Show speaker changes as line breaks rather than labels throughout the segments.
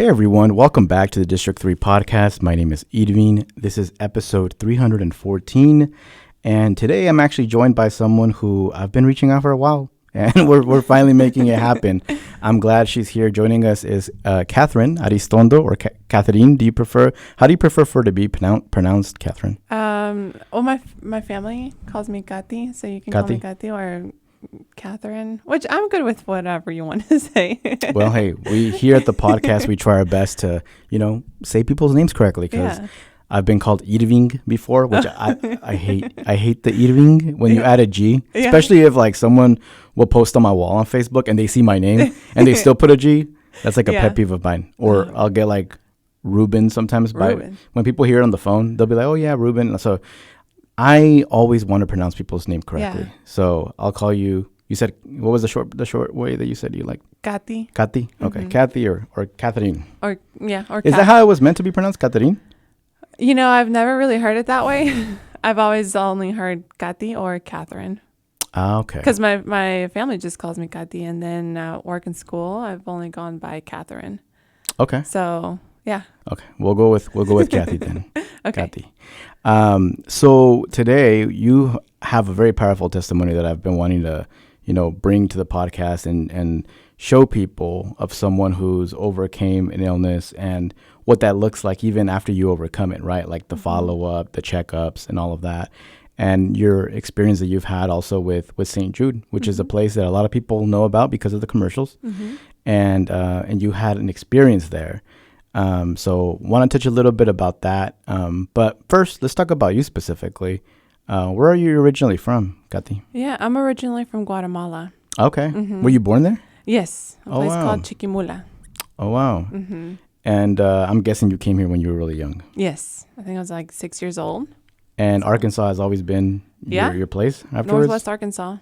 Hey everyone, welcome back to the District 3 podcast. My name is Irvin. This is episode 314. And today I'm actually joined by someone who I've been reaching out for a while. And we're finally making it happen. I'm glad she's here. Joining us is Katherin Aristondo, or Katherin. How do you prefer for it to be pronounced, Katherin?
Well, my family calls me Kathi, so you can call me Kathi or Katherin, which I'm good with whatever you want to say.
Well, hey, we here at the podcast, we try our best to, say people's names correctly, because I've been called Irving before, which I hate. I hate the Irving when you add a G, especially if like someone will post on my wall on Facebook and they see my name and they still put a G. That's like a pet peeve of mine. Or I'll get like Ruben sometimes. When people hear it on the phone, they'll be like, oh yeah, Ruben. So I always want to pronounce people's name correctly. So I'll call you. You said, what was the short way that you said you like?
Kathi.
Kathi? Okay. Kathi or Katherin.
Or
Is that how it was meant to be pronounced, Katherin?
I've never really heard it that way. I've always only heard Kathi or Katherin.
Ah, okay.
Because my family just calls me Kathi, and then at work and school, I've only gone by Katherin.
Okay.
So, yeah. Okay.
We'll go with Kathi then.
Okay.
Kathi. So today you have a very powerful testimony that I've been wanting to, bring to the podcast and show people of someone who's overcame an illness and what that looks like even after you overcome it, right? Like the follow-up, the checkups, and all of that. And your experience that you've had also with St. Jude, which is a place that a lot of people know about because of the commercials. And you had an experience there. So want to touch a little bit about that. But first, let's talk about you specifically. Where are you originally from, Kathi?
Yeah, I'm originally from Guatemala.
Okay. Were you born there?
Yes. A place called Chiquimula.
Oh, wow. And I'm guessing you came here when you were really young.
Yes. I think I was like 6 years old.
And Arkansas has always been your place afterwards?
Northwest Arkansas.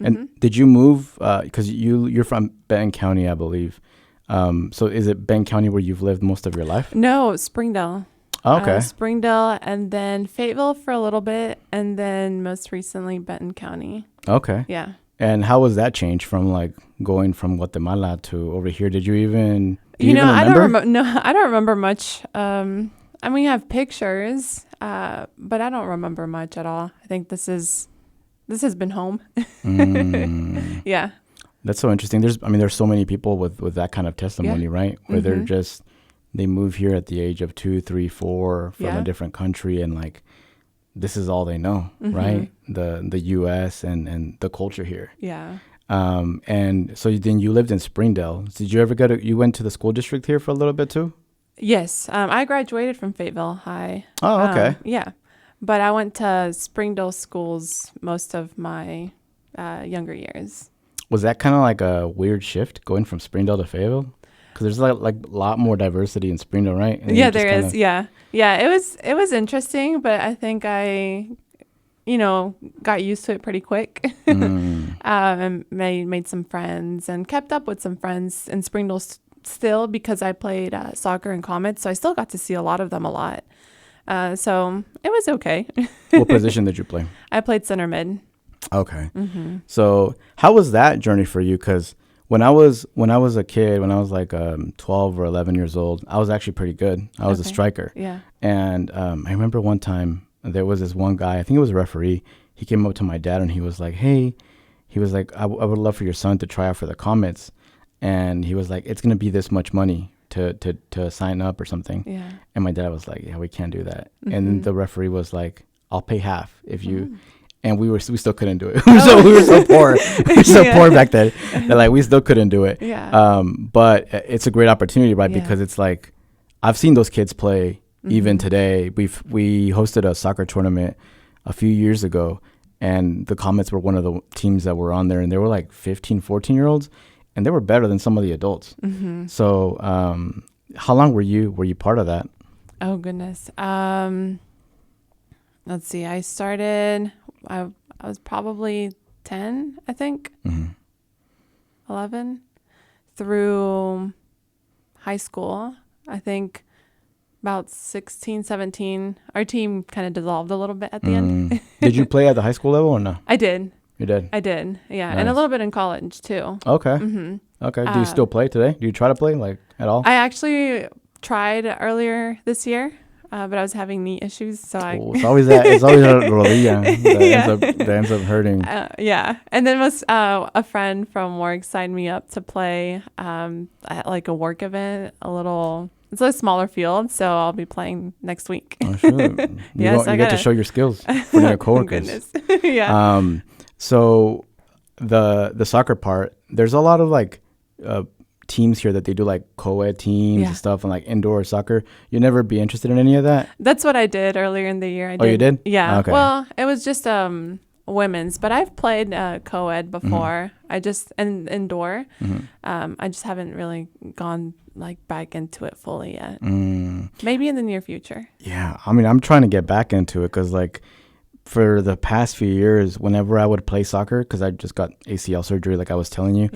And did you move, because you're from Benton County, I believe. So is it Benton County where you've lived most of your life?
No, Springdale.
Oh, okay.
Springdale, and then Fayetteville for a little bit, and then most recently Benton County.
Okay.
Yeah.
And how was that change from like going from Guatemala to over here? Did you even
I don't remember much. We have pictures, but I don't remember much at all. I think this has been home. Yeah.
That's so interesting. There's so many people with that kind of testimony, right? Where they move here at the age of 2, 3, 4 from a different country, and like this is all they know, right? The U.S. and the culture here.
Yeah.
And so then you lived in Springdale. Did you ever you went to the school district here for a little bit too?
Yes. I graduated from Fayetteville High.
Oh, okay.
Yeah. But I went to Springdale schools most of my younger years.
Was that kind of like a weird shift going from Springdale to Fayetteville? Because there's like a lot more diversity in Springdale, right? And
yeah, there is. Yeah. It was interesting, but I think I, got used to it pretty quick. And made some friends and kept up with some friends in Springdale still, because I played soccer and Comets, so I still got to see a lot of them a lot. So it was okay.
What position did you play?
I played center mid.
Okay. So how was that journey for you? Because when I was a kid, when I was like 12 or 11 years old, I was actually pretty good. I was a striker.
Yeah.
And I remember one time there was this one guy, I think it was a referee. He came up to my dad and he was like, hey, I would love for your son to try out for the Comets. And he was like, it's going to be this much money to sign up or something.
Yeah. And
my dad was like, yeah, we can't do that. And the referee was like, I'll pay half if you... And we still couldn't do it. We were so poor. We were so poor back then that like we still couldn't do it.
Yeah.
But it's a great opportunity, right? Yeah. Because it's like I've seen those kids play even today. We hosted a soccer tournament a few years ago, and the Comets were one of the teams that were on there, and they were like 15, 14-year-olds, and they were better than some of the adults. So how long were you part of that?
Oh goodness. Let's see. I started. I was probably 10, I think, 11, through high school. I think about 16, 17, our team kind of dissolved a little bit at the end.
Did you play at the high school level or no?
I did.
You did?
I did, yeah.
Nice.
And a little bit in college, too.
Okay. Okay. Do you still play today? Do you try to play like at all?
I actually tried earlier this year, but I was having knee issues, so
Oh, it's always that. It's always a rodilla
yeah.
that ends up hurting.
Yeah. And then a friend from work signed me up to play at like a work event, it's a smaller field, so I'll be playing next week.
Oh, shoot. You get to show your skills for your coworkers.
Goodness. Yeah.
So the soccer part, there's a lot of like teams here that they do like co-ed teams and stuff and like indoor soccer. You never be interested in any of that?
That's what I did earlier in the year.
You did?
Yeah.
Okay.
Well, it was just women's, but I've played co-ed before. I just indoor. I just haven't really gone like back into it fully yet. Maybe in the near future.
Yeah. I mean, I'm trying to get back into it because like for the past few years, whenever I would play soccer, because I just got ACL surgery like I was telling you,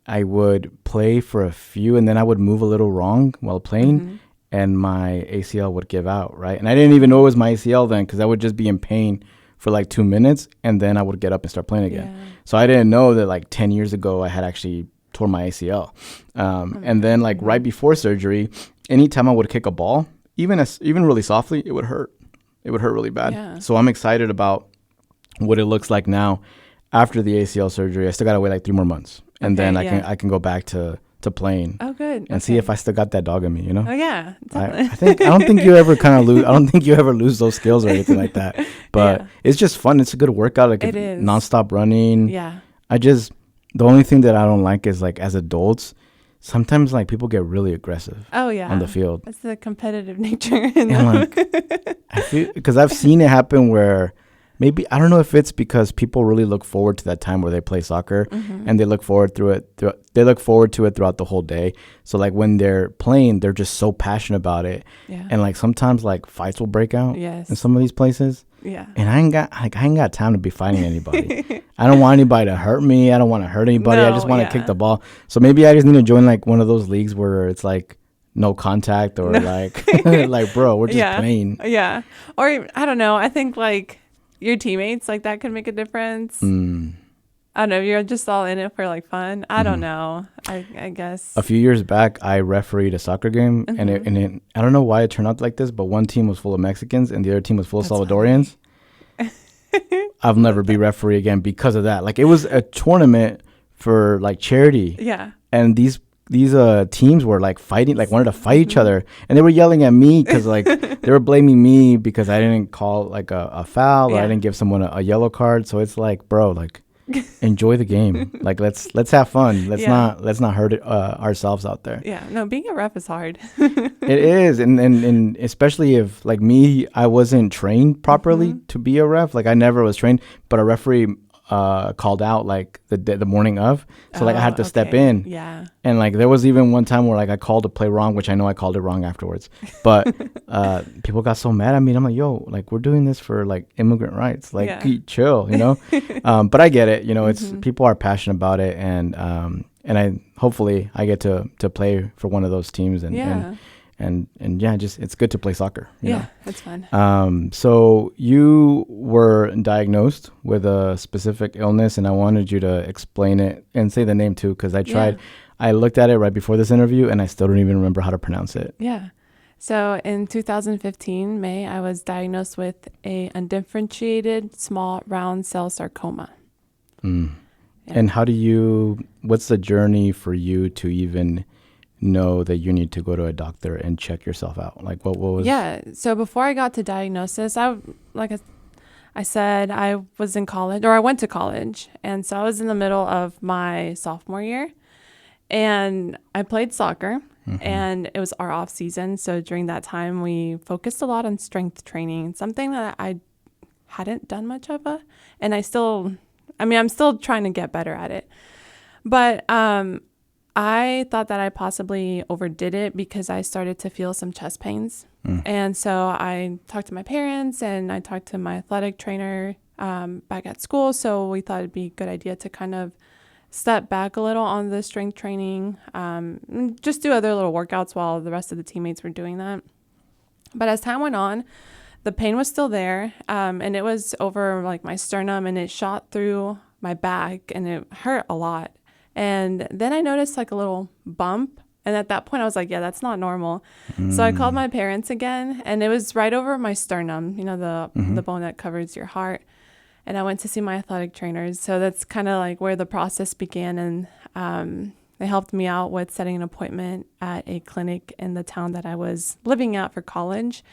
I would play for a few and then I would move a little wrong while playing and my ACL would give out, right? And I didn't even know it was my ACL then because I would just be in pain for like 2 minutes and then I would get up and start playing again. Yeah. So I didn't know that like 10 years ago I had actually tore my ACL. And then like right before surgery, anytime I would kick a ball, even really softly, it would hurt. It would hurt really bad. Yeah. So I'm excited about what it looks like now after the ACL surgery. I still got to wait like 3 more months. And then I can go back to playing.
Oh, good.
And see if I still got that dog in me, you know?
Oh, yeah.
I don't think you ever kind of lose. I don't think you ever lose those skills or anything like that. But it's just fun. It's a good workout. Like it is. Nonstop running.
Yeah.
The only thing that I don't like is like as adults, sometimes like people get really aggressive.
Oh yeah.
On the field.
It's the competitive nature.
And like, I feel because I've seen it happen where. Maybe, I don't know if it's because people really look forward to that time where they play soccer and they look forward to it throughout the whole day. So like when they're playing, they're just so passionate about it. Yeah. And like sometimes like fights will break out in some of these places. Yeah. And I ain't got time to be fighting anybody. I don't want anybody to hurt me. I don't want to hurt anybody. I just want to kick the ball. So maybe I just need to join like one of those leagues where it's like no contact or like like bro, we're just playing.
Yeah. Or I don't know. I think like your teammates, like that could make a difference. I don't know. You're just all in it for like fun. I don't know. I guess.
A few years back, I refereed a soccer game, and I don't know why it turned out like this, but one team was full of Mexicans and the other team was full of Salvadorians. I'll never be referee again because of that. Like it was a tournament for like charity. Yeah. And these teams were like fighting, like wanted to fight each other, and they were yelling at me because like they were blaming me because I didn't call like a foul or I didn't give someone a yellow card. So it's like, bro, like enjoy the game. Like let's have fun. Let's not hurt ourselves out there.
Yeah, no, being a ref is hard.
It is, and especially if like me, I wasn't trained properly to be a ref. Like I never was trained, but a referee called out like the morning of, so like I had to step in. Yeah. And like there was even one time where like I called a play wrong, which I know I called it wrong afterwards, but people got so mad at me and I'm like, yo, like we're doing this for like immigrant rights, like chill, you know. But I get it, you know. It's people are passionate about it, and I hopefully I get to play for one of those teams and just it's good to play soccer. You know?
It's fun.
So you were diagnosed with a specific illness, and I wanted you to explain it and say the name too, because I tried. I looked at it right before this interview, and I still don't even remember how to pronounce it.
Yeah. So in 2015, May, I was diagnosed with a undifferentiated small round cell sarcoma.
Yeah. And what's the journey for you to even know that you need to go to a doctor and check yourself out? Like what was?
Yeah. So before I got to diagnosis, I said I was in college, or I went to college. And so I was in the middle of my sophomore year and I played soccer and it was our off season. So during that time, we focused a lot on strength training, something that I hadn't done much of and I'm still trying to get better at it. But, I thought that I possibly overdid it because I started to feel some chest pains. And so I talked to my parents and I talked to my athletic trainer back at school. So we thought it'd be a good idea to kind of step back a little on the strength training, just do other little workouts while the rest of the teammates were doing that. But as time went on, the pain was still there, and it was over like my sternum, and it shot through my back and it hurt a lot. And then I noticed like a little bump. And at that point, I was like, yeah, that's not normal. So I called my parents again, and it was right over my sternum, the bone that covers your heart. And I went to see my athletic trainers. So that's kind of like where the process began. And they helped me out with setting an appointment at a clinic in the town that I was living at for college.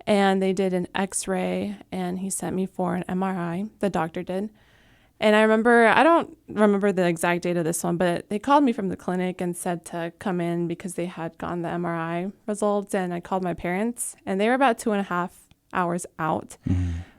And they did an x-ray, and he sent me for an MRI. The doctor did. And I don't remember the exact date of this one, but they called me from the clinic and said to come in because they had gotten the MRI results. And I called my parents, and they were about 2.5 hours out.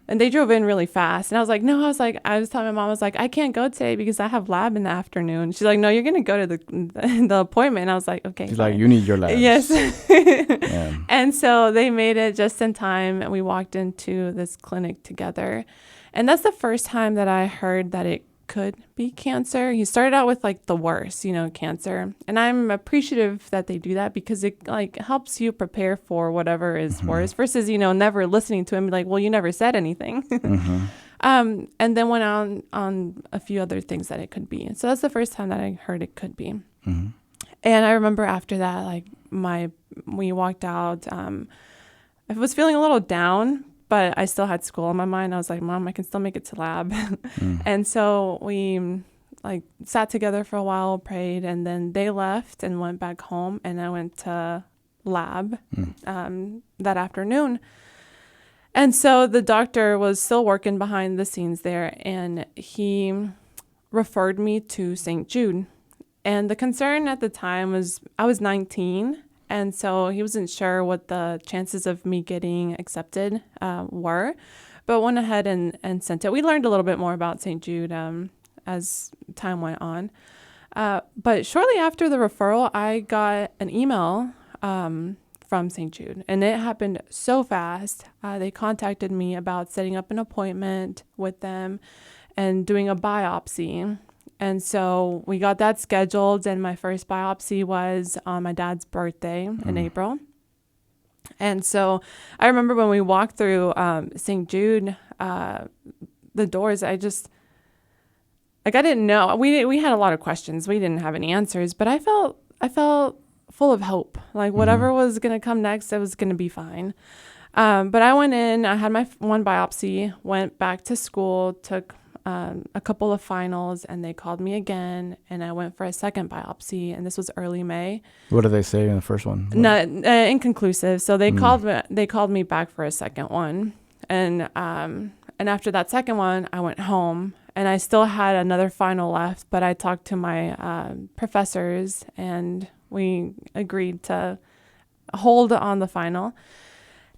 And they drove in really fast. And I was like, no, I was telling my mom, I was like, I can't go today because I have lab in the afternoon. She's like, no, you're going to go to the appointment. And I was like, okay.
She's like, you need your labs.
Yes.
Yeah.
And so they made it just in time. And we walked into this clinic together. And that's the first time that I heard that it could be cancer. He started out with like the worst, cancer. And I'm appreciative that they do that because it like helps you prepare for whatever is worse versus, never listening to him like, well, you never said anything. And then went on a few other things that it could be. So that's the first time that I heard it could be. And I remember after that, like we walked out, I was feeling a little down, but I still had school on my mind. I was like, Mom, I can still make it to lab. And so we like sat together for a while, prayed, and then they left and went back home. And I went to lab that afternoon. And so the doctor was still working behind the scenes there, and he referred me to St. Jude. And the concern at the time was I was 19. And so he wasn't sure what the chances of me getting accepted were, but went ahead and sent it. We learned a little bit more about St. Jude as time went on. But shortly after the referral, I got an email from St. Jude, and it happened so fast. They contacted me about setting up an appointment with them and doing a biopsy. And so we got that scheduled, and my first biopsy was on my dad's birthday in April. And so I remember when we walked through St. Jude, the doors, I didn't know. We had a lot of questions. We didn't have any answers, but I felt full of hope. Like whatever was going to come next, it was going to be fine. But I went in, I had my one biopsy, went back to school, took a couple of finals, and they called me again, and I went for a second biopsy, and this was early May.
What did they say in the first one?
Not inconclusive. So they called me back for a second one, and after that second one, I went home, and I still had another final left, but I talked to my professors, and we agreed to hold on the final.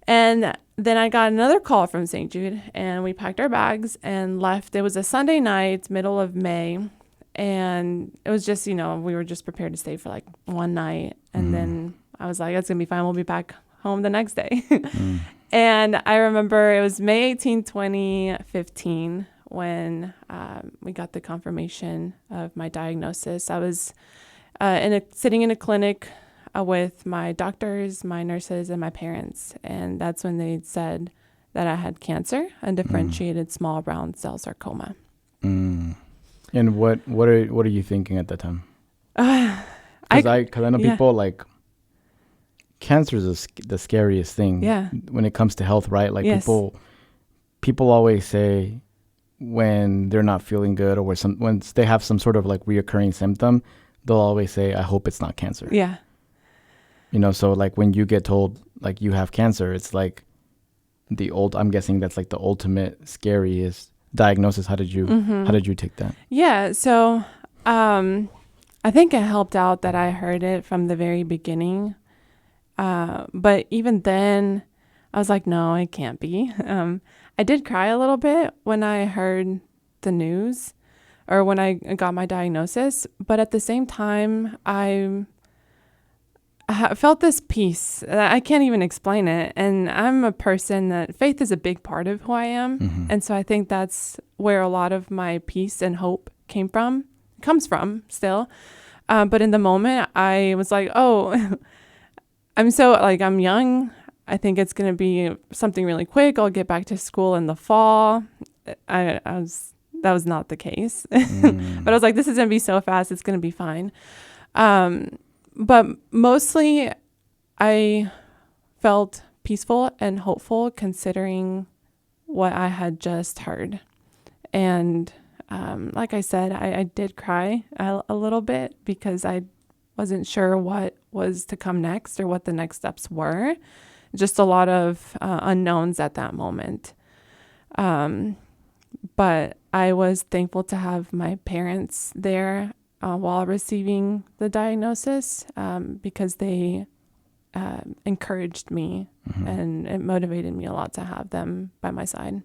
And then I got another call from St. Jude, and we packed our bags and left. It was a Sunday night, middle of May, and it was just, we were just prepared to stay for like one night. And then I was like, that's going to be fine. We'll be back home the next day. And I remember it was May 18, 2015, when we got the confirmation of my diagnosis. I was sitting in a clinic with my doctors, my nurses, and my parents. And that's when they said that I had cancer, undifferentiated small round cell sarcoma. And
what are you thinking at that time? Because I know people like cancer is the scariest thing when it comes to health, right? Like people always say when they're not feeling good or when they have some sort of like reoccurring symptom, they'll always say, I hope it's not cancer.
Yeah.
So like when you get told like you have cancer, it's like I'm guessing that's like the ultimate scariest diagnosis. How did you take that?
Yeah. So, I think it helped out that I heard it from the very beginning. But even then I was like, no, it can't be. I did cry a little bit when I heard the news or when I got my diagnosis, but at the same time, I felt this peace. I can't even explain it. And I'm a person that faith is a big part of who I am. And so I think that's where a lot of my peace and hope comes from still. But in the moment I was like, oh, I'm young. I think it's going to be something really quick. I'll get back to school in the fall. I was that was not the case. But I was like, this is going to be so fast. It's going to be fine. But mostly I felt peaceful and hopeful considering what I had just heard. And like I said, I did cry a little bit because I wasn't sure what was to come next or what the next steps were. Just a lot of unknowns at that moment. But I was thankful to have my parents there while receiving the diagnosis because they encouraged me and it motivated me a lot to have them by my side.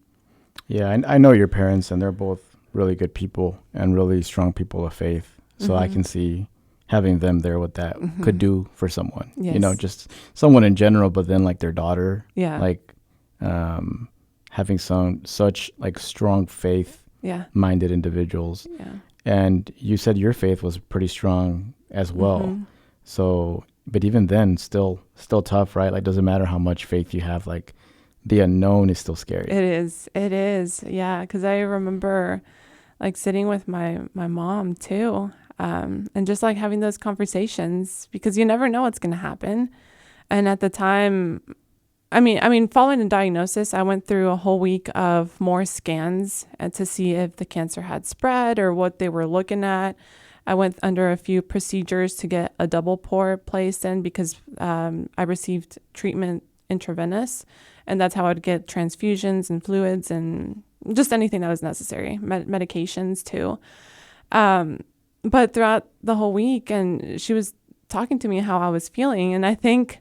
Yeah, I know your parents, and they're both really good people and really strong people of faith. So I can see having them there, what that could do for someone.
Yes.
You know, just someone in general, but then like their daughter.
Yeah.
Like having such like strong faith-minded individuals.
Yeah.
And you said your faith was pretty strong as well. So, but even then, still tough, right? Like, doesn't matter how much faith you have, like, the unknown is still scary.
It is. Yeah. Because I remember, like, sitting with my mom, too, and just, like, having those conversations because you never know what's going to happen. And at the time, I mean, following the diagnosis, I went through a whole week of more scans to see if the cancer had spread or what they were looking at. I went under a few procedures to get a double pore placed in because I received treatment intravenous, and that's how I'd get transfusions and fluids and just anything that was necessary, medications too. But throughout the whole week, and she was talking to me how I was feeling, and I think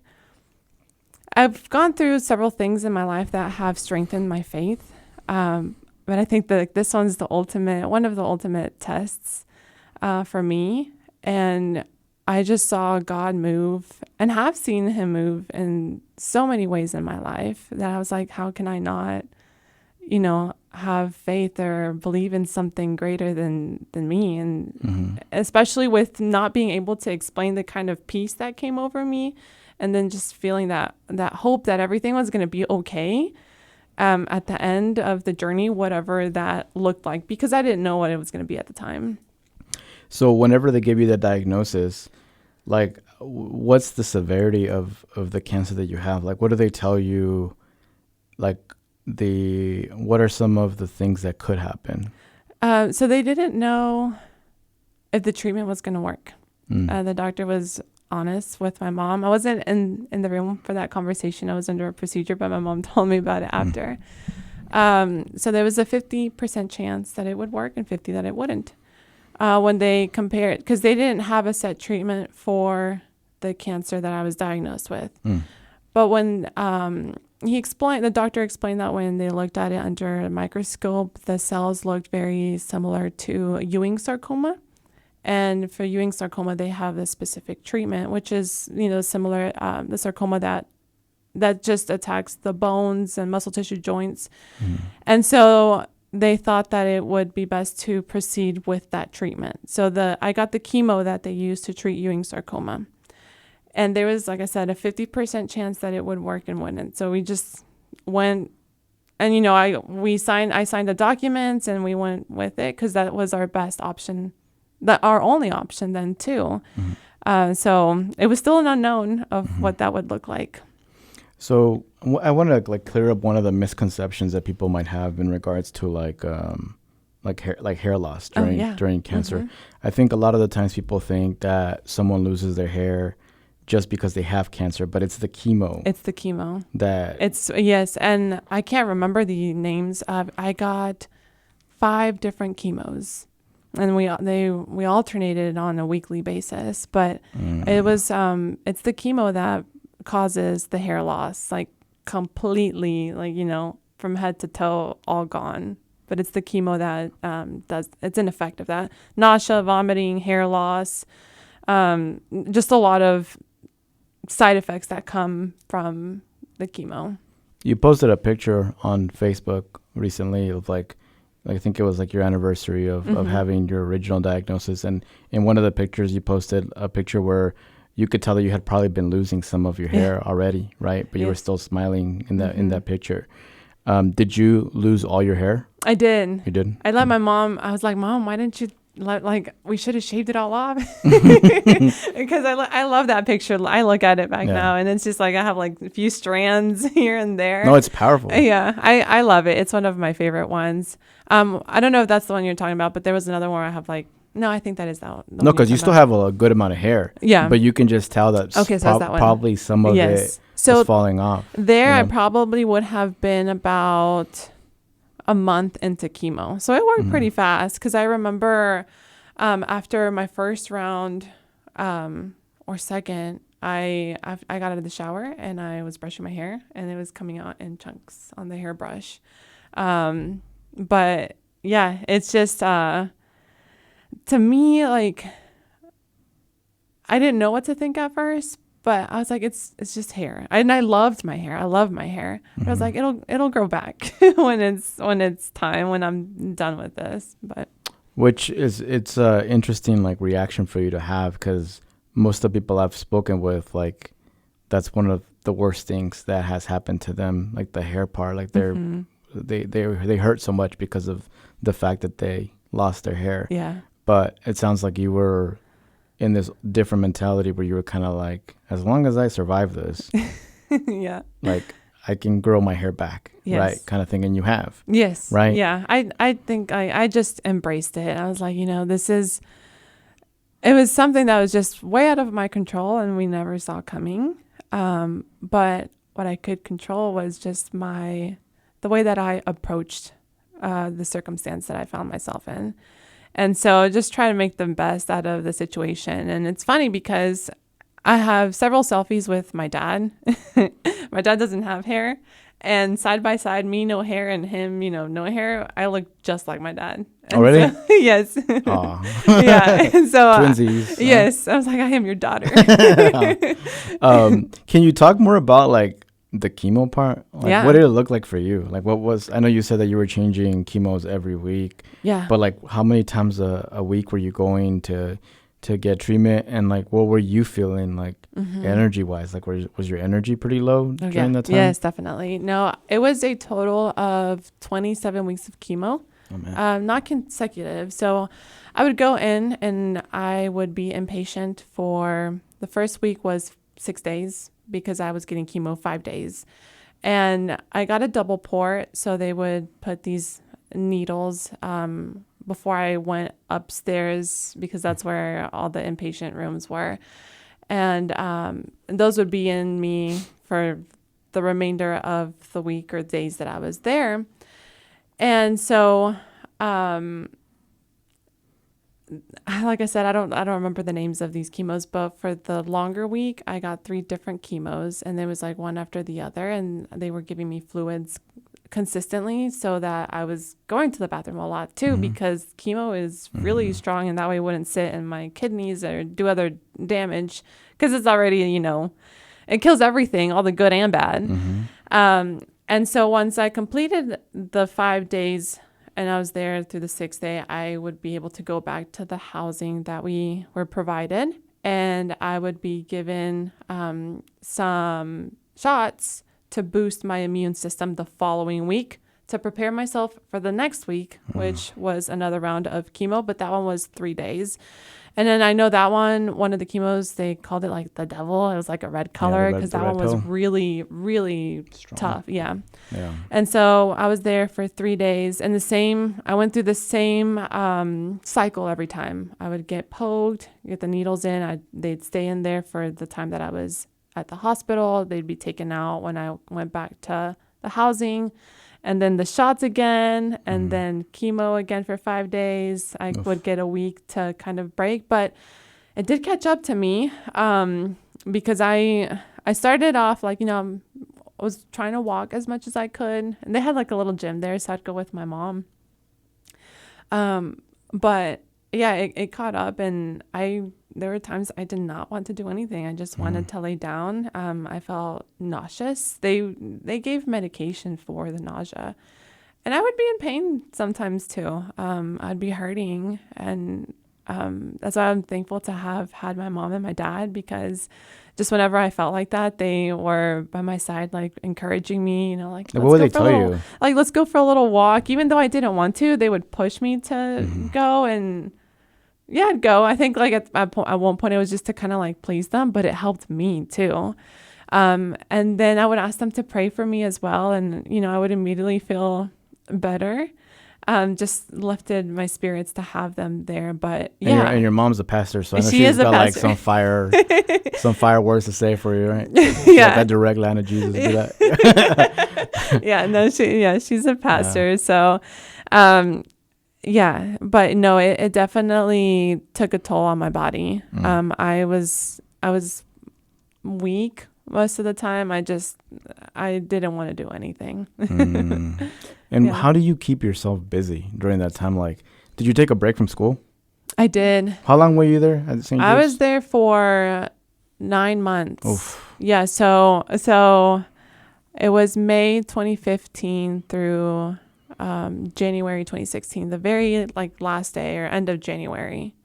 I've gone through several things in my life that have strengthened my faith. But I think that this one's one of the ultimate tests for me. And I just saw God move and have seen him move in so many ways in my life that I was like, how can I not, have faith or believe in something greater than me? And especially with not being able to explain the kind of peace that came over me. And then just feeling that hope that everything was going to be okay at the end of the journey, whatever that looked like, because I didn't know what it was going to be at the time.
So whenever they give you that diagnosis, like, what's the severity of the cancer that you have? Like, what do they tell you? Like, what are some of the things that could happen?
So they didn't know if the treatment was going to work. The doctor was honest with my mom. I wasn't in the room for that conversation. I was under a procedure, but my mom told me about it after. So there was a 50% chance that it would work and 50 that it wouldn't. When they compared, because they didn't have a set treatment for the cancer that I was diagnosed with. But when the doctor explained that when they looked at it under a microscope, the cells looked very similar to Ewing sarcoma. And for Ewing sarcoma, they have a specific treatment, which is, similar, the sarcoma that just attacks the bones and muscle tissue joints. And so they thought that it would be best to proceed with that treatment. So I got the chemo that they used to treat Ewing sarcoma. And there was, like I said, a 50% chance that it would work and wouldn't. So we just went, and, I signed the documents and we went with it because that was our best option. Our only option then too. So it was still an unknown of what that would look like. So
I want to clear up one of the misconceptions that people might have in regards to hair loss during cancer. I think a lot of the times people think that someone loses their hair just because they have cancer, but it's the chemo.
It's the chemo.
Yes,
and I can't remember the names. I got 5 different chemos. And we alternated on a weekly basis, but it was it's the chemo that causes the hair loss, like completely, from head to toe, all gone. But it's the chemo that it's an effect of that: nausea, vomiting, hair loss, just a lot of side effects that come from the chemo.
You posted a picture on Facebook recently of I think it was your anniversary of having your original diagnosis. And in one of the pictures, you posted a picture where you could tell that you had probably been losing some of your hair already, right? But you were still smiling in that picture. Did you lose all your hair?
I did.
You did?
I let my mom, I was like, Mom, why didn't you we should have shaved it all off. Because I love that picture. I look at it back now, and it's just like I have like a few strands here and there.
No, it's powerful.
Yeah, I love it. It's one of my favorite ones. I don't know if that's the one you're talking about, but there was another one where I have like, no, I think that is that one.
No, because you still have a good amount of hair.
Yeah.
But you can just tell that,
okay, so that one.
Probably some of it is falling off.
There, I probably would have been about a month into chemo. So it worked pretty fast, because I remember after my first round or second, I got out of the shower and I was brushing my hair, and it was coming out in chunks on the hairbrush. But yeah, it's just to me, like, I didn't know what to think at first, but I was like, it's just hair. And I loved my hair. I love my hair. But I was like, it'll grow back when it's time, when I'm done with this. But
it's a interesting like reaction for you to have, because most of the people I've spoken with, like, that's one of the worst things that has happened to them, like the hair part. Like they hurt so much because of the fact that they lost their hair.
Yeah.
But it sounds like you were in this different mentality where you were kind of like, as long as I survive this,
yeah,
like I can grow my hair back, right? Kind of thing. And you have.
Yes.
Right.
Yeah. I think I just embraced it. I was like, it was something that was just way out of my control and we never saw coming. But what I could control was just the way that I approached the circumstance that I found myself in. And so just try to make the best out of the situation. And it's funny because I have several selfies with my dad. My dad doesn't have hair. And side by side, me, no hair, and him, no hair, I look just like my dad. And
oh, really?
So, yes. Yeah. And so,
twinsies.
Yes. I was like, I am your daughter.
Can you talk more about like the chemo part? Like, what did it look like for you? Like, I know you said that you were changing chemos every week.
Yeah.
But like, how many times a week were you going to get treatment? And like, what were you feeling like energy wise? Like, was your energy pretty low during that time?
Yes, definitely. No, it was a total of 27 weeks of chemo.
Oh, man.
Not consecutive. So I would go in and I would be inpatient for the first week was 6 days, because I was getting chemo 5 days. And I got a double port. So they would put these needles before I went upstairs, because that's where all the inpatient rooms were. And those would be in me for the remainder of the week or days that I was there. And so, like I said, I don't remember the names of these chemos, but for the longer week, I got 3 different chemos, and there was like one after the other, and they were giving me fluids consistently, so that I was going to the bathroom a lot too, because chemo is really strong, and that way it wouldn't sit in my kidneys or do other damage, because it's already, it kills everything, all the good and bad. And so once I completed the 5 days and I was there through the 6th day, I would be able to go back to the housing that we were provided, and I would be given some shots to boost my immune system the following week to prepare myself for the next week, which was another round of chemo, but that one was 3 days. And then I know that one of the chemos, they called it like the devil. It was like a red color, because that one was really, really tough. Yeah. And so I was there for 3 days, and I went through the same cycle every time. I would get poked, get the needles in. They'd stay in there for the time that I was at the hospital. They'd be taken out when I went back to the housing. And then the shots again, and then chemo again for 5 days. I would get a week to kind of break, but it did catch up to me because I started off like, I was trying to walk as much as I could. And they had like a little gym there, so I'd go with my mom. But yeah, it caught up, and there were times I did not want to do anything. I just wanted to lay down. I felt nauseous. They gave medication for the nausea, and I would be in pain sometimes too. I'd be hurting, and that's why I'm thankful to have had my mom and my dad, because just whenever I felt like that, they were by my side, like encouraging me, like,
what would they tell you?
Like, let's go for a little walk. Even though I didn't want to, they would push me to go, and yeah, I'd go. I think like at one point it was just to kind of like please them, but it helped me too. And then I would ask them to pray for me as well. And, I would immediately feel better. Just lifted my spirits to have them there. But yeah.
And your mom's a pastor, so I know
she
she's
is a
got like
pastor.
some fire words to say for you, right?
Yeah.
Like that direct line of Jesus. Do that.
Yeah, no, she's a pastor. So, yeah, but no, it definitely took a toll on my body. I was weak most of the time. I didn't want to do anything.
And how do you keep yourself busy during that time? Like, did you take a break from school?
I did.
How long were you there at St. Jude's?
I was there for 9 months.
Oof.
Yeah. So it was May 2015 through January 2016, the very like last day or end of January.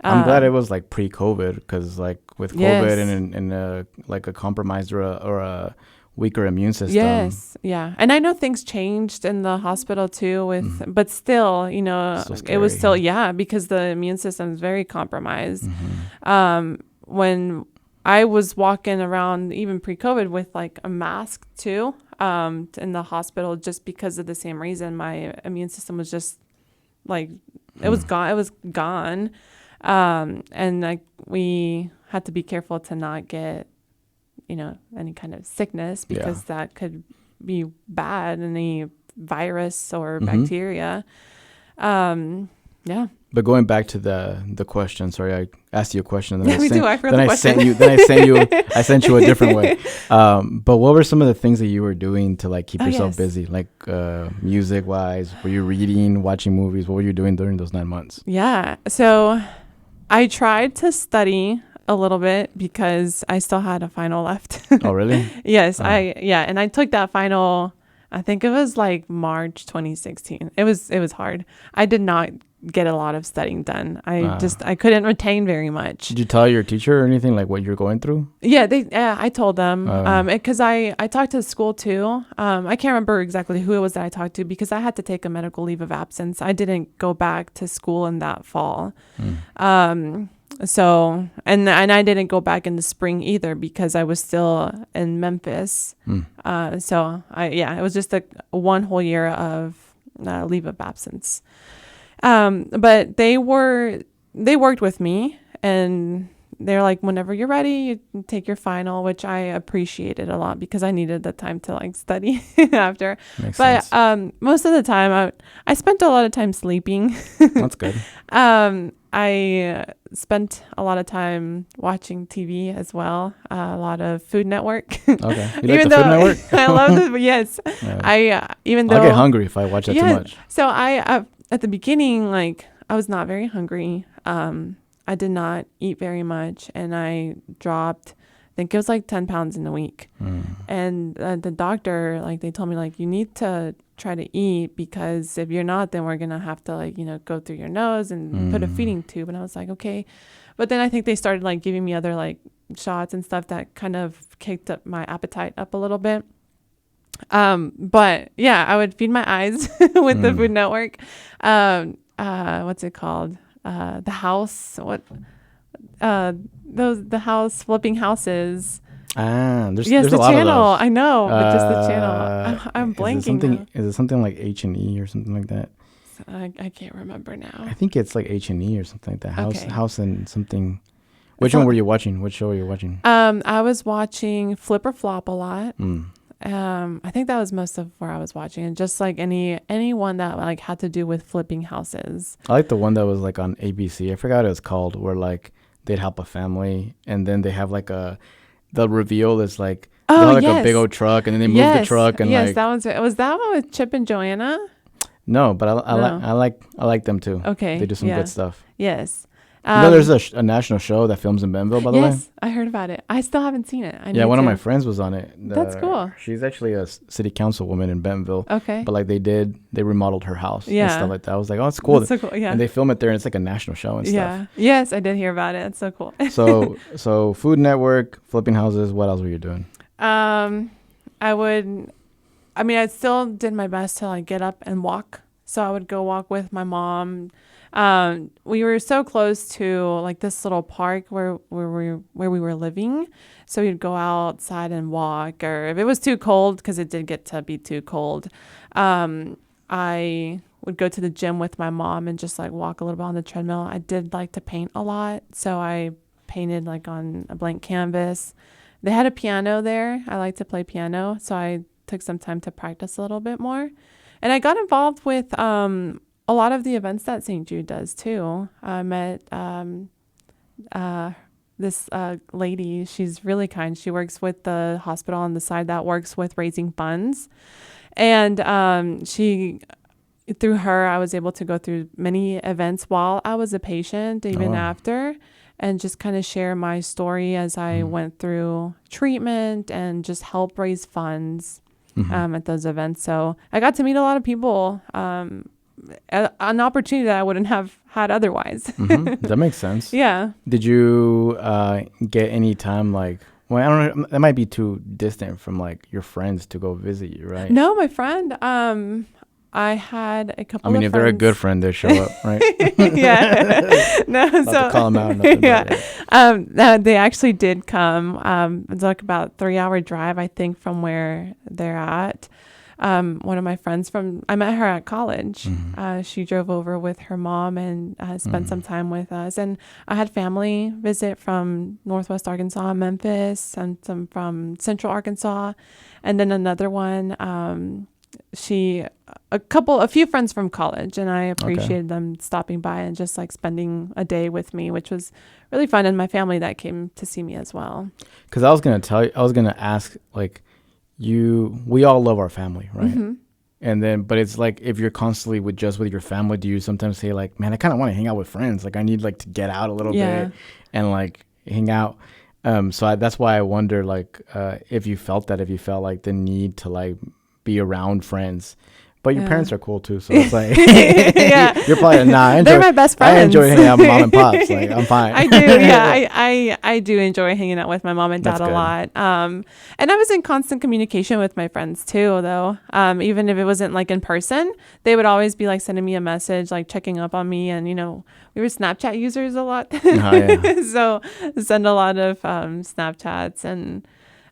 I'm glad it was like pre-COVID, because like with COVID and like a compromised or a weaker immune system.
Yes, yeah, and I know things changed in the hospital too. But still, it was still because the immune system is very compromised. When I was walking around even pre-COVID with like a mask too, in the hospital, just because of the same reason, my immune system was just like it was gone. It was gone. And like we had to be careful to not get, any kind of sickness, because that could be bad, any virus or bacteria. Yeah. But
going back to the question, sorry, I asked you a question.
Then I forgot the question.
I sent you a different way. But what were some of the things that you were doing to like keep yourself busy? Like music wise, were you reading, watching movies? What were you doing during those 9 months?
Yeah. So I tried to study a little bit because I still had a final left.
Oh, really?
Yes. And I took that final, I think it was like March 2016. It was hard. I did not get a lot of studying done. I couldn't retain very much.
Did you tell your teacher or anything like what you're going through?
Yeah, I told them, because I talked to the school too. I can't remember exactly who it was that I talked to, because I had to take a medical leave of absence. I didn't go back to school in that fall. So, and I didn't go back in the spring either, because I was still in Memphis. So it was just a 1 whole year of leave of absence. But they worked with me, and they're like, whenever you're ready, you take your final, which I appreciated a lot, because I needed the time to like study after.
Makes sense.
Most of the time I spent a lot of time sleeping.
That's good.
I spent a lot of time watching TV as well. A lot of Food Network.
Okay. You like the Food Network?
I love it. Yes. Yeah. I'll
get hungry if I watch that too much.
So at the beginning, like, I was not very hungry. I did not eat very much, and I dropped, I think it was like 10 pounds in a week. And the doctor, like, they told me, like, you need to try to eat, because if you're not, then we're going to have to, like, go through your nose and put a feeding tube. And I was like, okay. But then I think they started, like, giving me other, like, shots and stuff that kind of kicked up my appetite up a little bit. But yeah, I would feed my eyes with the Food Network. What's it called? The House. The House, Flipping Houses.
There's
the
a lot
channel.
of those.
I know, but just the channel. I'm blanking.
Is it something like H&E or something like that?
I can't remember now.
I think it's like H&E or something like that.
Okay.
House and something. Which one were you watching? Which show were you watching?
I was watching Flip or Flop a lot. I think that was most of where I was watching, and just like any one that like had to do with flipping houses.
I like the one that was like on ABC. I forgot what it was called, where like they'd help a family, and then they have like the reveal is like a big old truck, and then they move the truck, and
was that one with Chip and Joanna?
No, but I like them too.
Okay,
they do some good stuff.
Yes.
There's a national show that films in Bentonville, by the way.
Yes, I heard about it. I still haven't seen it.
Yeah, one of my friends was on it.
That's cool.
She's actually a city councilwoman in Bentonville.
Okay.
But like they remodeled her house and
Yeah.
stuff like that. I was like, oh, it's cool.
That's so cool. Yeah.
And they film it there, and it's like a national show and stuff.
Yeah. Yes, I did hear about it. It's so cool.
So Food Network, flipping houses. What else were you doing?
I still did my best to like get up and walk. So I would go walk with my mom. We were so close to like this little park where we were living. So we'd go outside and walk, or if it was too cold, because it did get to be too cold, I would go to the gym with my mom and just like walk a little bit on the treadmill. I did like to paint a lot. So I painted like on a blank canvas. They had a piano there. I like to play piano. So I took some time to practice a little bit more. And I got involved with a lot of the events that St. Jude does too. I met this lady. She's really kind. She works with the hospital on the side that works with raising funds. And through her, I was able to go through many events while I was a patient, even after, and just kind of share my story as I went through treatment and just help raise funds at those events. So I got to meet a lot of people, an opportunity that I wouldn't have had otherwise.
That makes sense.
Yeah.
Did you get any time like, well, I don't know, that might be too distant from like your friends to go visit you, right?
No, my friend, I had a couple of friends.
If they're a good friend, they show up, right?
Yeah. No,
Not to call them out. Nothing,
yeah. They actually did come. It's like about a 3-hour drive, I think, from where they're at. One of my friends I met her at college. She drove over with her mom and spent some time with us. And I had family visit from Northwest Arkansas, Memphis, and some from Central Arkansas. And then another one, a few friends from college, and I appreciated them stopping by and just like spending a day with me, which was really fun. And my family that came to see me as well.
Because I was going to ask, like, we all love our family, right? And then, but it's like, if you're constantly with your family, do you sometimes say like, man, I kind of want to hang out with friends. Like I need like to get out a little bit and like hang out. So that's why I wonder like, if you felt like the need to like be around friends. But your parents are cool too, so it's like you're probably
they're my best friends.
I enjoy hanging out with mom and pops. Like I'm fine.
I do, yeah. I do enjoy hanging out with my mom and dad a lot. And I was in constant communication with my friends too, though. Even if it wasn't like in person, they would always be like sending me a message, like checking up on me. And we were Snapchat users a lot, so send a lot of Snapchats and.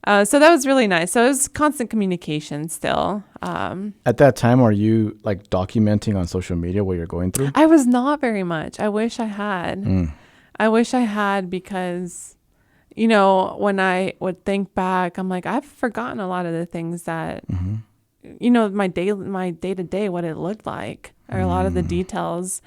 So that was really nice. So it was constant communication still.
At that time, are you like documenting on social media what you're going through?
I was not very much. I wish I had. I wish I had because, when I would think back, I'm like, I've forgotten a lot of the things that, my day to day, what it looked like, or a lot of the details.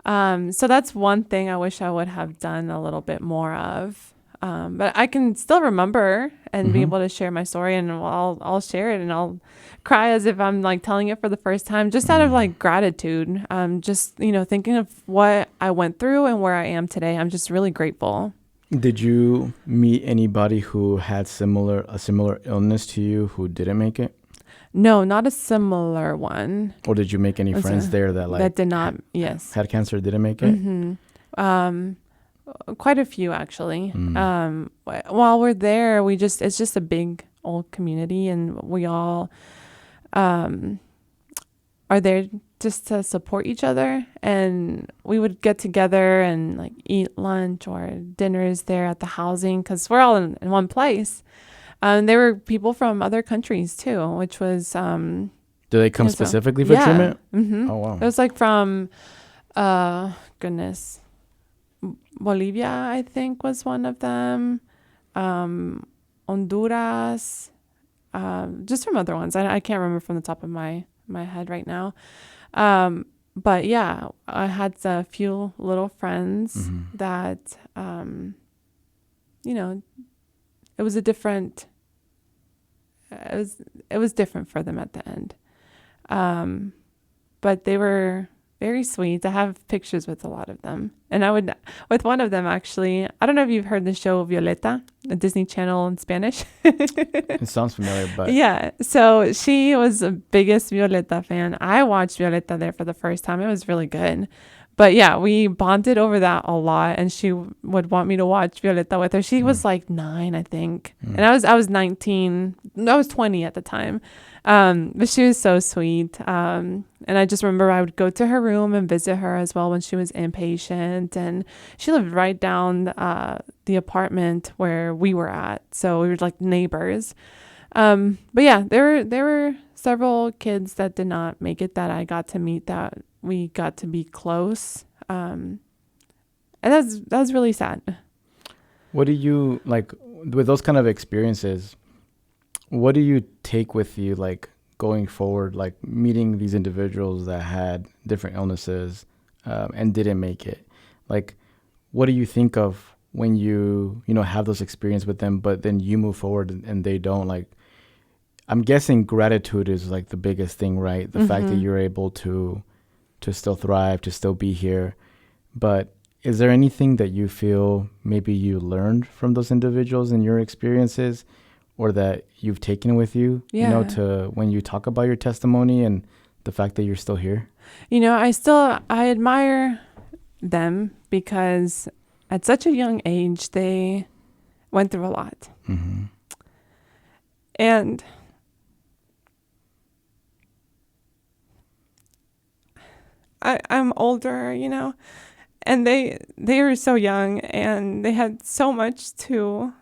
So that's one thing I wish I would have done a little bit more of. But I can still remember and be able to share my story, and I'll share it and I'll cry as if I'm like telling it for the first time, just out of like gratitude. Just, thinking of what I went through and where I am today. I'm just really grateful.
Did you meet anybody who had a similar illness to you who didn't make it?
No, not a similar one.
Or did you make any friends there that
did not? Yes.
Had cancer, didn't make it?
Quite a few actually. While we're there, it's just a big old community, and we all are there just to support each other. And we would get together and like eat lunch or dinners there at the housing, because we're all in one place. There were people from other countries too, which was
do they come specifically for treatment? Oh wow.
It was like from Bolivia, I think, was one of them. Honduras, just from other ones. I can't remember from the top of my head right now. But yeah, I had a few little friends that, it was different for them at the end. But it very sweet. I have pictures with a lot of them. And with one of them actually, I don't know if you've heard the show Violeta, a Disney Channel in Spanish.
It sounds familiar, but
yeah. So she was the biggest Violeta fan. I watched Violeta there for the first time. It was really good. But yeah, we bonded over that a lot, and she would want me to watch Violeta with her. She was like 9, I think, and I was 19. I was 20 at the time, but she was so sweet. And I just remember I would go to her room and visit her as well when she was inpatient, and she lived right down the apartment where we were at, so we were like neighbors. But yeah, there were several kids that did not make it that I got to meet, that we got to be close. And that was really sad.
what do you like with those kind of experiences? What do you take with you, like going forward, like meeting these individuals that had different illnesses and didn't make it? Like, what do you think of when you have those experiences with them, but then you move forward and they don't? Like, I'm guessing gratitude is like the biggest thing, right? The fact that you're able to still thrive, to still be here. But is there anything that you feel maybe you learned from those individuals in your experiences, or that you've taken with you, to when you talk about your testimony and the fact that you're still here?
I admire them because at such a young age, they went through a lot. Mm-hmm. And I'm older, and they were so young, and they had so much to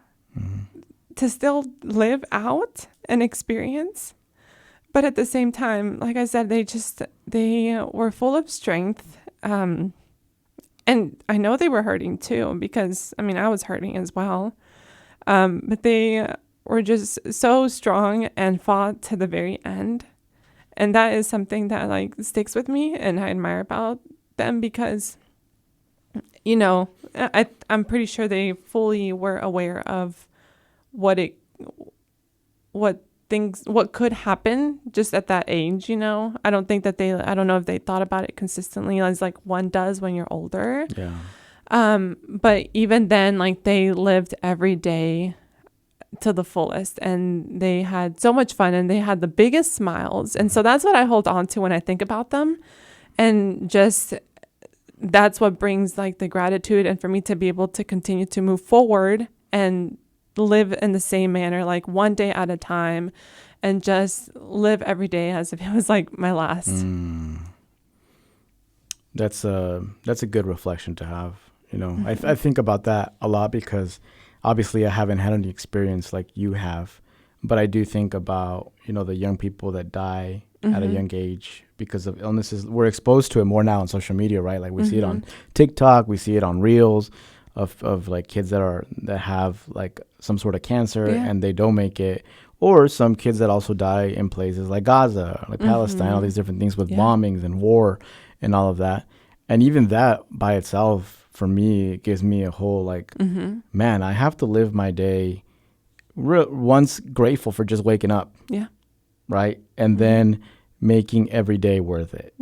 still live out and experience. But at the same time, like I said, they were full of strength. And I know they were hurting too, because I was hurting as well. But they were just so strong and fought to the very end. And that is something that like sticks with me, and I admire about them, because, I'm pretty sure they fully were aware of what could happen just at that age. I don't know if they thought about it consistently as like one does when you're older.
Yeah.
But even then, like, they lived every day to the fullest, and they had so much fun, and they had the biggest smiles. And so that's what I hold on to when I think about them. And just, that's what brings like the gratitude, and for me to be able to continue to move forward and live in the same manner, like one day at a time, and just live every day as if it was like my last.
That's a good reflection to have. I think about that a lot, because obviously I haven't had any experience like you have, but I do think about, the young people that die at a young age because of illnesses. We're exposed to it more now on social media, right? Like we see it on TikTok, we see it on Reels of like kids that have like some sort of cancer and they don't make it, or some kids that also die in places like Gaza, like Palestine, all these different things with bombings and war and all of that. And even that by itself, for me, it gives me a whole like, man, I have to live my day once grateful for just waking up. Yeah. Right. And then making every day worth it.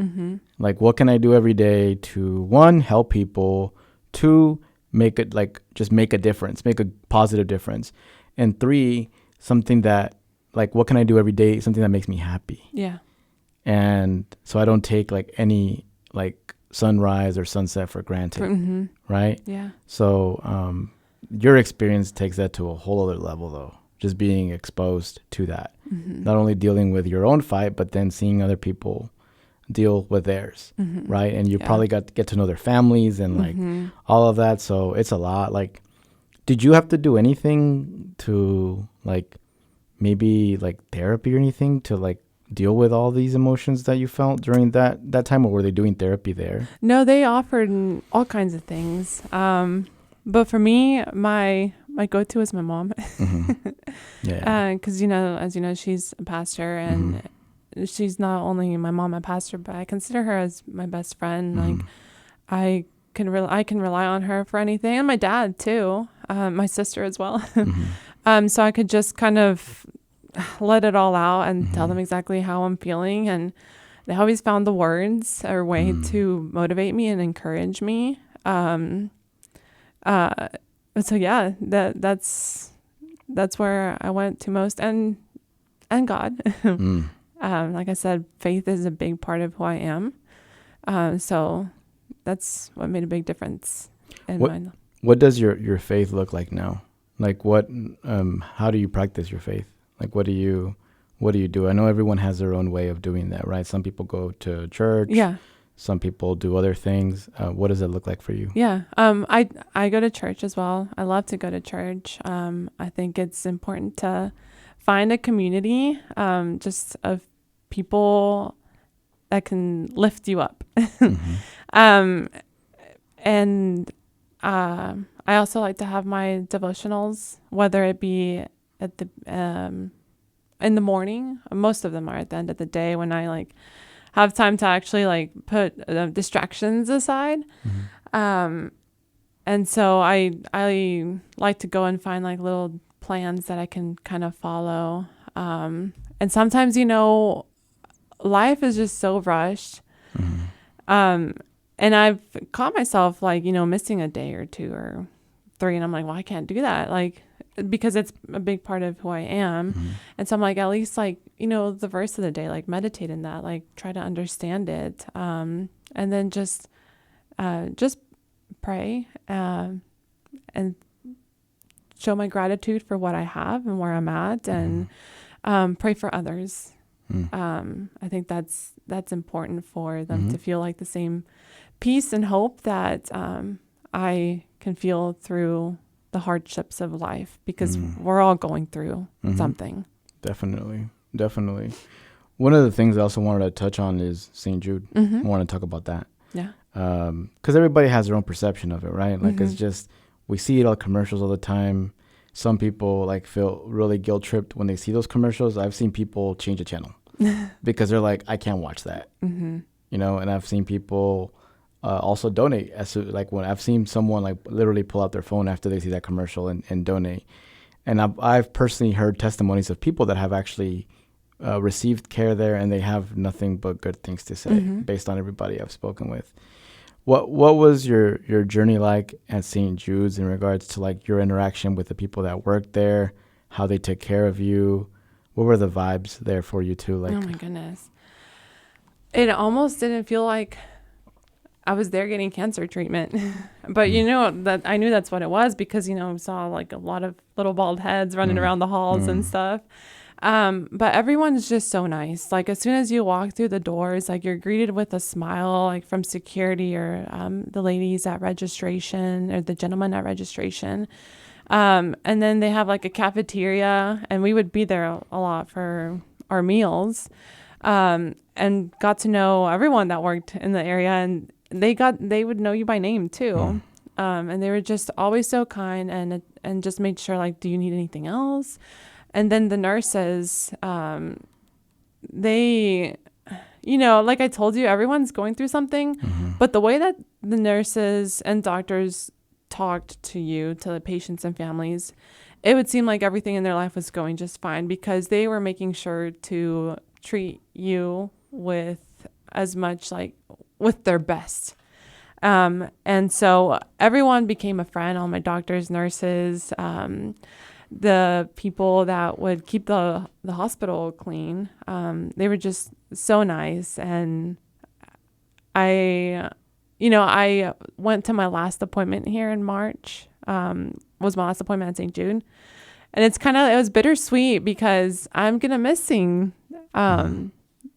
Like, what can I do every day to, one, help people, two, make it like just make a difference, make a positive difference, and three, something that like, what can I do every day, something that makes me happy. Yeah. And so I don't take like any like sunrise or sunset for granted, right? Yeah. So your experience takes that to a whole other level, though, just being exposed to that, not only dealing with your own fight, but then seeing other people deal with theirs, right? And you probably got to get to know their families and like all of that. So it's a lot. Like, did you have to do anything to like maybe like therapy or anything to like deal with all these emotions that you felt during that time, or were they doing therapy there?
No, they offered all kinds of things. But for me, my go-to is my mom. Yeah. Because, as you know, she's a pastor, and she's not only my mom, a pastor, but I consider her as my best friend. Like, I can rely on her for anything, and my dad too, my sister as well. So I could just kind of let it all out and tell them exactly how I'm feeling. And they always found the words or way to motivate me and encourage me. So yeah, that's where I went to most, and God. Like I said, faith is a big part of who I am. So that's what made a big difference in mine.
What does your faith look like now? Like how do you practice your faith? Like what do you do? I know everyone has their own way of doing that, right? Some people go to church.
Yeah.
Some people do other things. What does it look like for you?
Yeah. I go to church as well. I love to go to church. I think it's important to find a community, just of people that can lift you up. And I also like to have my devotionals, whether it be at the in the morning. Most of them are at the end of the day when I like have time to actually like put distractions aside. And so I like to go and find like little plans that I can kind of follow. And sometimes, life is just so rushed. And I've caught myself like, missing a day or 2 or 3. And I'm like, well, I can't do that. Like, because it's a big part of who I am. And so I'm like, at least like, the verse of the day, like meditate in that, like try to understand it. And then just pray, and show my gratitude for what I have and where I'm at, and pray for others. I think that's important for them to feel like the same peace and hope that I can feel through the hardships of life, because we're all going through something. Definitely.
One of the things I also wanted to touch on is St. Jude. I want to talk about that.
Yeah.
Because everybody has their own perception of it, right? Like it's just, we see it on commercials all the time. Some people like feel really guilt tripped when they see those commercials. I've seen people change the channel because they're like, I can't watch that, and I've seen people also donate. Like when I've seen someone like literally pull out their phone after they see that commercial and donate. And I've personally heard testimonies of people that have actually received care there, and they have nothing but good things to say based on everybody I've spoken with. What was your journey like at St. Jude's in regards to like your interaction with the people that worked there, how they took care of you? What were the vibes there for you too? Like,
oh my goodness. It almost didn't feel like I was there getting cancer treatment, but that I knew that's what it was, because, we saw like a lot of little bald heads running around the halls and stuff. But everyone's just so nice. Like as soon as you walk through the doors, like you're greeted with a smile, like from security or the ladies at registration or the gentleman at registration. And then they have like a cafeteria, and we would be there a lot for our meals, and got to know everyone that worked in the area, and they would know you by name too. And they were just always so kind, and just made sure like, do you need anything else? And then the nurses, they, like I told you, everyone's going through something, but the way that the nurses and doctors talked to you, to the patients and families, it would seem like everything in their life was going just fine, because they were making sure to treat you with as much like with their best. And so everyone became a friend, all my doctors, nurses, the people that would keep the hospital clean. They were just so nice. And I went to my last appointment here in March, was my last appointment at St. Jude. And it was bittersweet, because I'm going to missing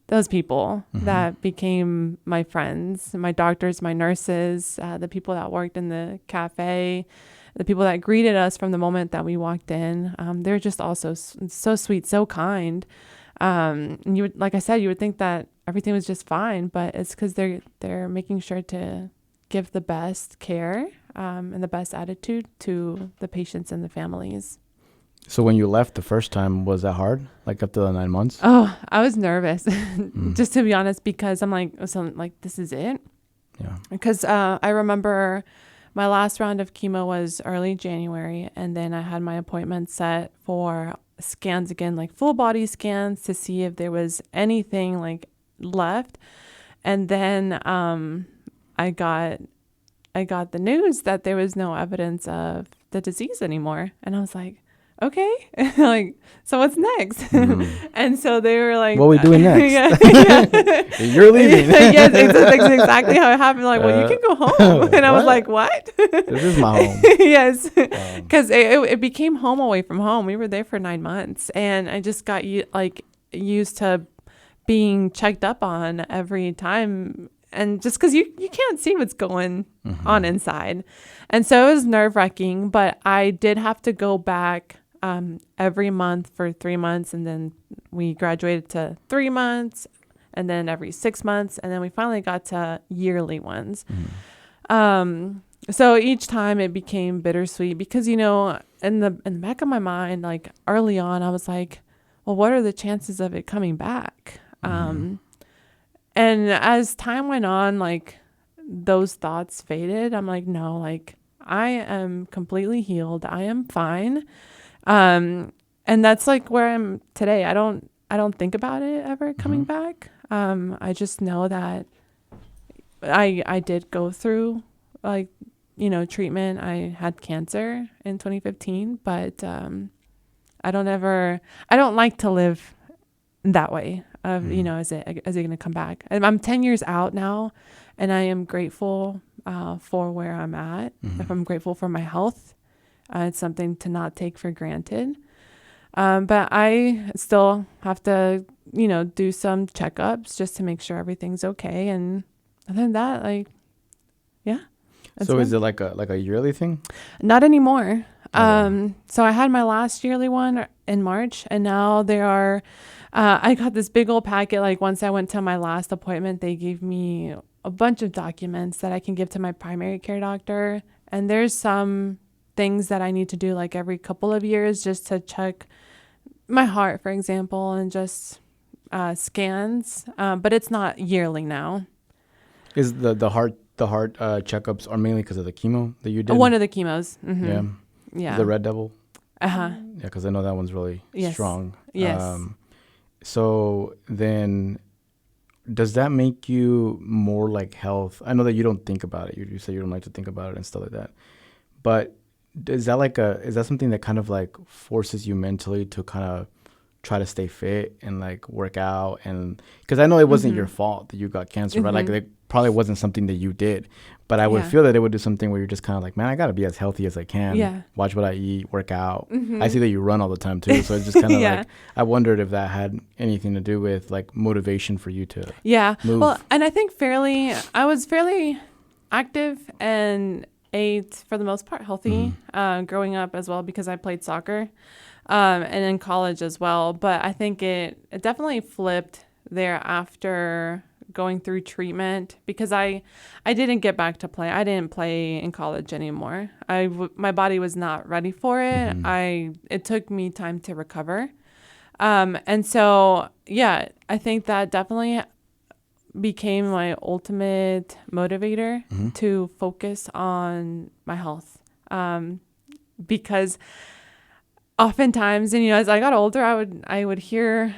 those people that became my friends, my doctors, my nurses, the people that worked in the cafe, the people that greeted us from the moment that we walked in. They're just also so sweet, so kind. And you would, like I said, you would think that everything was just fine, but it's because they're making sure to give the best care and the best attitude to the patients and the families.
So when you left the first time, was that hard? Like up to the 9 months?
Oh, I was nervous, just to be honest, because I'm like, this is it.
Yeah.
Because I remember my last round of chemo was early January, and then I had my appointment set for scans again, like full body scans, to see if there was anything like left. And then I got the news that there was no evidence of the disease anymore. And I was like, okay, like, so what's next? And so they were like,
what are we doing next? You're leaving.
Yes, that's exactly how it happened. Like, well, you can go home. And I was like, what?
This is my home.
Yes, because it became home away from home. We were there for 9 months, and I just got used to being checked up on every time. And just because you can't see what's going on inside. And so it was nerve-wracking, but I did have to go back every month for 3 months. And then we graduated to 3 months, and then every 6 months. And then we finally got to yearly ones. So each time it became bittersweet because, in the back of my mind, like early on, I was like, well, what are the chances of it coming back? And as time went on, like those thoughts faded. I'm like, no, like I am completely healed. I am fine. And that's like where I'm today. I don't think about it ever coming back. I just know that I did go through like, treatment. I had cancer in 2015, but I don't like to live that way of, is it going to come back? I'm 10 years out now, and I am grateful for where I'm at. If I'm grateful for my health, it's something to not take for granted. But I still have to, do some checkups just to make sure everything's okay. And other than that, like, yeah.
So is it like a yearly thing?
Not anymore. So I had my last yearly one in March, and now there are, I got this big old packet. Like once I went to my last appointment, they gave me a bunch of documents that I can give to my primary care doctor. And there's some things that I need to do like every couple of years just to check my heart, for example, and just scans. But it's not yearly now.
Is the heart checkups are mainly because of the chemo that you did?
One of the chemos.
Yeah. The Red Devil?
Yeah,
because I know that one's really strong.
Yes.
So then does that make you more like health? I know that you don't think about it. You say you don't like to think about it and stuff like that. But is that something that kind of like forces you mentally to kind of try to stay fit and like work out? And because I know it wasn't your fault that you got cancer, right? Like it probably wasn't something that you did, but I would feel that it would do something where you're just kind of like, man, I got to be as healthy as I can. Yeah. Watch what I eat, work out. I see that you run all the time too. So it's just kind of like, I wondered if that had anything to do with like motivation for you to move.
Well, and I think I was fairly active and ate for the most part healthy growing up as well, because I played soccer and in college as well. But I think it definitely flipped there after going through treatment, because I didn't get back to play. I didn't play in college anymore. My body was not ready for it. It took me time to recover. And so, I think that definitely became my ultimate motivator to focus on my health. Because oftentimes, and as I got older, I would hear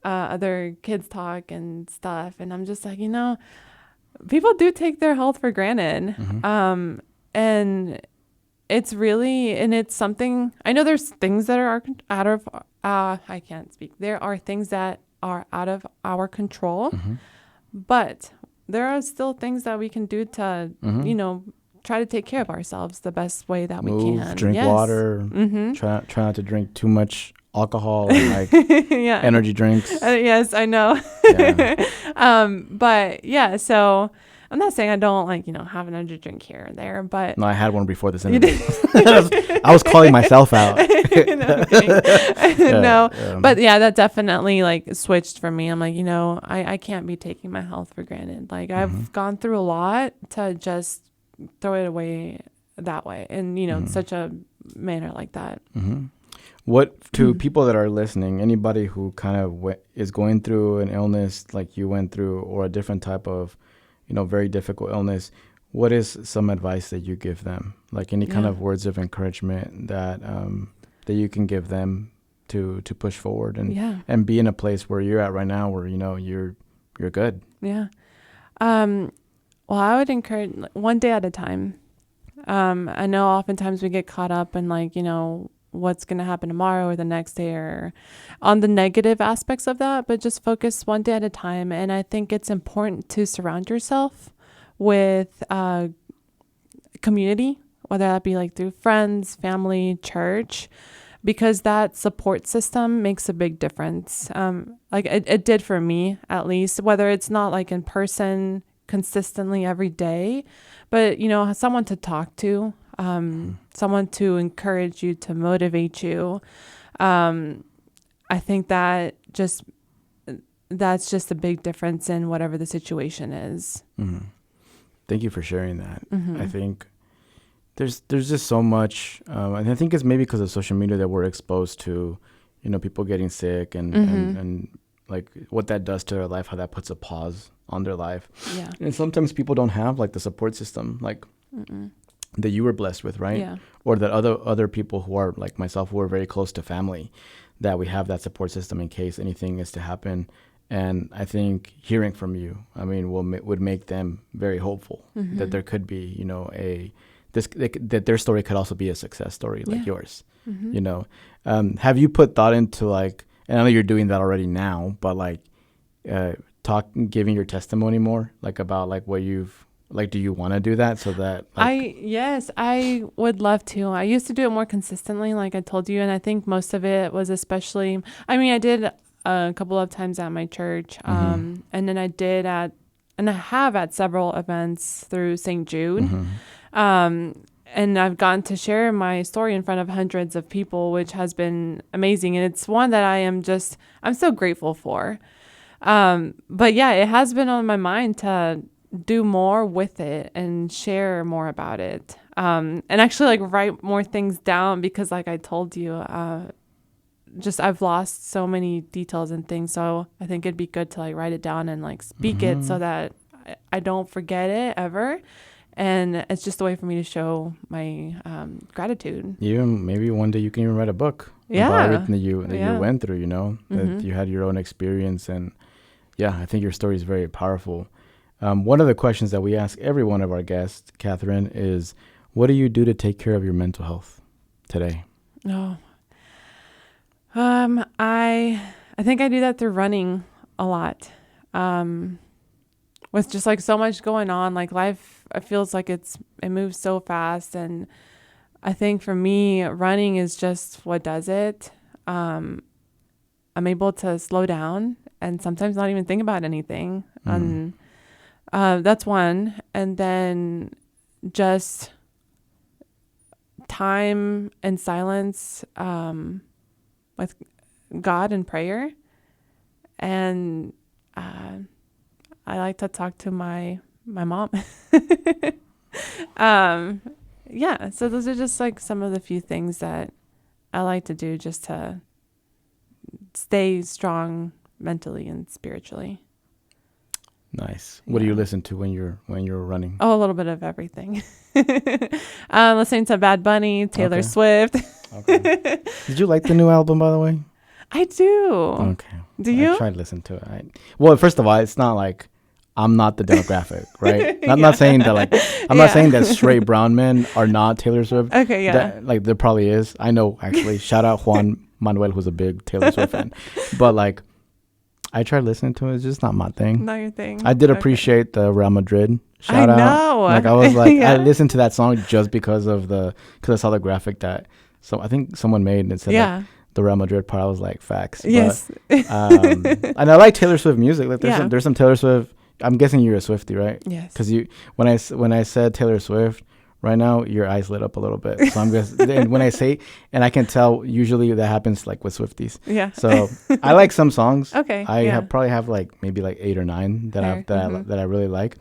other kids talk and stuff, and I'm just like, people do take their health for granted. And it's really, and it's something, I know there's things that are out of I can't speak. There are things that are out of our control, but there are still things that we can do to try to take care of ourselves the best way that we can.
Drink water. Try not to drink too much alcohol and like energy drinks.
Yes, I know. But so I'm not saying I don't have an energy drink here and there, but
no, I had one before this interview. I was calling myself out.
No, but that definitely switched for me. I'm like, I can't be taking my health for granted. Like I've gone through a lot to just throw it away that way, and such a manner like that.
What to people that are listening, anybody who kind of is going through an illness like you went through, or a different type of very difficult illness, what is some advice that you give them? Like any kind of words of encouragement that that you can give them to push forward and be in a place where you're at right now, where you're you're good.
Yeah. Well, I would encourage one day at a time. I know oftentimes we get caught up in like, what's going to happen tomorrow or the next day or on the negative aspects of that, but just focus one day at a time. And I think it's important to surround yourself with community, whether that be like through friends, family, church, because that support system makes a big difference. Like it did for me, at least, whether it's not like in person consistently every day, but someone to talk to, someone to encourage you, to motivate you. I think that's just a big difference in whatever the situation is.
Mm-hmm. Thank you for sharing that.
Mm-hmm.
I think there's just so much, and I think it's maybe because of social media that we're exposed to, people getting sick and like what that does to their life, how that puts a pause on their life.
Yeah.
And sometimes people don't have like the support system like that you were blessed with, right?
Yeah.
Or that other people who are like myself, who are very close to family, that we have that support system in case anything is to happen. And I think hearing from you, would make them very hopeful that there could be, that their story could also be a success story like yours. Have you put thought into like, and I know you're doing that already now, but like giving your testimony more, like about like what you've, like, do you want to do that so that
yes, I would love to. I used to do it more consistently, like I told you. And I think most of it was especially, I did a couple of times at my church. And then I have at several events through St. Jude. And I've gotten to share my story in front of hundreds of people, which has been amazing. And it's one that I'm so grateful for. But yeah, it has been on my mind to do more with it and share more about it. And actually like write more things down because like I told you, I've lost so many details and things. So I think it'd be good to like write it down and like speak it so that I don't forget it ever. And it's just a way for me to show my gratitude. Even
maybe one day you can even write a book about everything that you went through, that you had your own experience. And yeah, I think your story is very powerful. One of the questions that we ask every one of our guests, Katherin, is what do you do to take care of your mental health today?
Oh, I think I do that through running a lot. With just like so much going on, like life, it feels like it moves so fast. And I think for me, running is just what does it. I'm able to slow down and sometimes not even think about anything. And that's one. And then just time and silence with God and prayer. And I like to talk to my mom. Yeah, so those are just like some of the few things that I like to do just to stay strong mentally and spiritually.
Nice. What do you listen to when you're running?
Oh, a little bit of everything. Listening to Bad Bunny, Taylor Swift.
Okay. Did you like the new album, by the way?
I do.
Okay.
Do you?
I tried to listen to it. Well, first of all, it's not like I'm not the demographic, right? I'm not saying that I'm not saying that straight brown men are not Taylor Swift.
Okay, yeah.
Like there probably is. I know, actually. Shout out Juan Manuel, who's a big Taylor Swift fan. But like, I tried listeing to it. It's just not my thing.
Not your thing.
I did appreciate the Real Madrid shout out.
I know.
Like I was like, I listened to that song just because I saw the graphic that I think someone made and it said like, the Real Madrid part. I was like, facts.
Yes.
But, and I like Taylor Swift music. Like there's some Taylor Swift. I'm guessing you're a Swiftie, right?
Yes.
Because when I said Taylor Swift, right now your eyes lit up a little bit. So I'm guessing. And when I say, and I can tell, usually that happens like with Swifties. Yeah. So I like some songs.
Okay.
I probably have like maybe like 8 or 9 that I really like.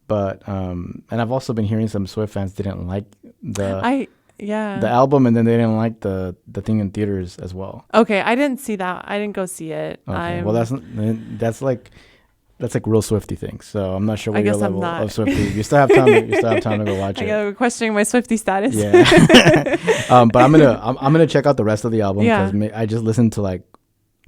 But and I've also been hearing some Swift fans didn't like the album, and then they didn't like the thing in theaters as well.
Okay, I didn't see that. I didn't go see it.
Okay. Well, that's like real Swiftie thing. So I'm not sure what your level of Swiftie. You still have time. To go watch it.
I'm questioning my Swiftie status.
Yeah. But I'm gonna check out the rest of the album because I just listened to like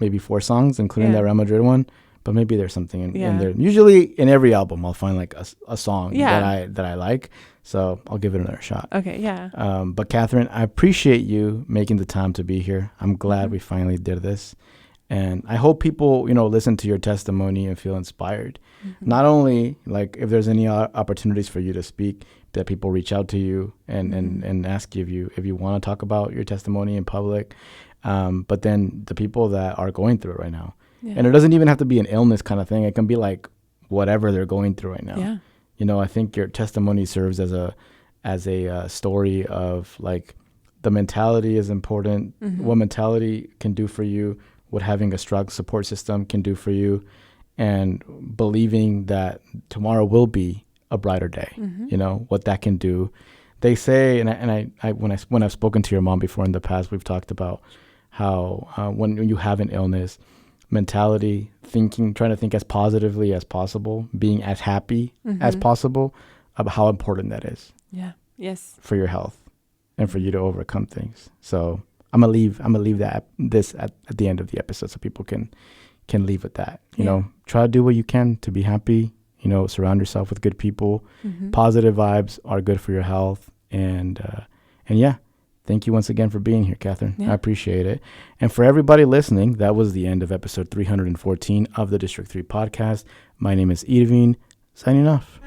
maybe 4 songs, including that Real Madrid one. but maybe there's something in there. Usually in every album, I'll find like a song that I like. So I'll give it another shot.
Okay, yeah.
But Katherin, I appreciate you making the time to be here. I'm glad we finally did this. And I hope people, listen to your testimony and feel inspired. Not only like if there's any opportunities for you to speak, that people reach out to you and ask you if you want to talk about your testimony in public. But then the people that are going through it right now. Yeah. And it doesn't even have to be an illness kind of thing. It can be like whatever they're going through right now.
Yeah.
I think your testimony serves as a story of like the mentality is important, what mentality can do for you, what having a strong support system can do for you, and believing that tomorrow will be a brighter day. What that can do. They say, and I when I've spoken to your mom before in the past, we've talked about how when you have an illness, mentality, trying to think as positively as possible, being as happy as possible, about how important that is.
Yeah. Yes.
For your health and for you to overcome things. So I'm gonna leave this at the end of the episode so people can leave with that. Try to do what you can to be happy. Surround yourself with good people. Positive vibes are good for your health. And yeah. Thank you once again for being here, Katherin. Yeah. I appreciate it. And for everybody listening, that was the end of episode 314 of the District 3 podcast. My name is Irvin, signing off.